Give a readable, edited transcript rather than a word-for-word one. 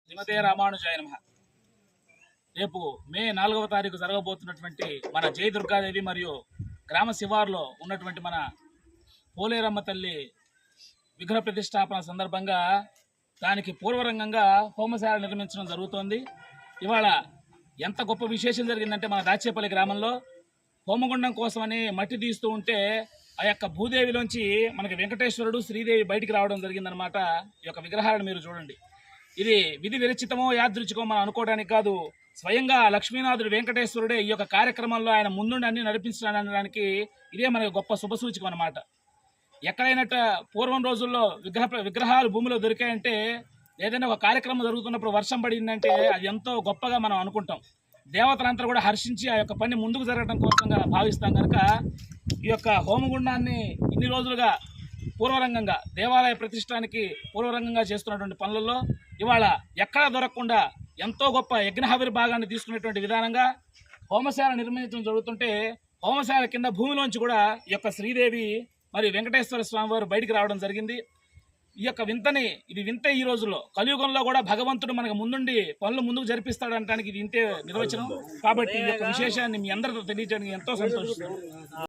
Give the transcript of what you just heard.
శ్రీమతే రామానుజాయ నమః. రేపు మే 4వ తారీఖు జరగబోతున్నటువంటి మన జై దుర్గాదేవి మరియు గ్రామ శివార్లో ఉన్నటువంటి మన పోలేరమ్మ తల్లి విగ్రహ ప్రతిష్టాపన సందర్భంగా దానికి పూర్వరంగంగా హోమశాల నిర్మించడం జరుగుతోంది. ఇవాళ ఎంత గొప్ప విశేషం జరిగిందంటే మన దాచేపల్లి గ్రామంలో హోమగుండం కోసమని మట్టి తీస్తూ ఉంటే ఆ యొక్క భూదేవిలోంచి మనకి వెంకటేశ్వరుడు శ్రీదేవి బయటికి రావడం జరిగిందనమాట. ఈ యొక్క విగ్రహాలను మీరు చూడండి. ఇది విధి విరచితమో యాదృచ్ఛికమో మనం అనుకోవడానికి కాదు, స్వయంగా లక్ష్మీనాథుడు వెంకటేశ్వరుడే ఈ యొక్క కార్యక్రమంలో ఆయన ముందుండి అన్ని నడిపించడానికి ఇదే మనకి గొప్ప శుభసూచకం అనమాట. ఎక్కడైనట్ట పూర్వం రోజుల్లో విగ్రహాలు భూమిలో దొరికాయంటే ఏదైనా ఒక కార్యక్రమం జరుగుతున్నప్పుడు వర్షం పడిందంటే అది ఎంతో గొప్పగా మనం అనుకుంటాం. దేవతలంతా కూడా హర్షించి ఆ యొక్క పని ముందుకు జరగడం కోసంగా భావిస్తాం కనుక ఈ యొక్క హోమగుండాన్ని ఇన్ని రోజులుగా పూర్వరంగంగా దేవాలయ ప్రతిష్టానికి పూర్వరంగంగా చేస్తున్నటువంటి పనులలో ఇవాళ ఎక్కడా దొరకకుండా ఎంతో గొప్ప యజ్ఞావిర్భాగాన్ని తీసుకునేటువంటి విధానంగా హోమశాల నిర్మించడం జరుగుతుంటే హోమశాల కింద భూమిలోంచి కూడా ఈ యొక్క శ్రీదేవి మరియు వెంకటేశ్వర స్వామి వారు బయటికి రావడం జరిగింది. ఈ యొక్క ఇది వింతే. ఈ రోజుల్లో కలియుగంలో కూడా భగవంతుడు మనకు ముందుండి పనులు ముందుకు జరిపిస్తాడనడానికి ఇది ఇంతే నిర్వచనం. కాబట్టి ఈ యొక్క విశేషాన్ని మీ అందరితో తెలియజేయడానికి ఎంతో సంతోషిస్తున్నాను.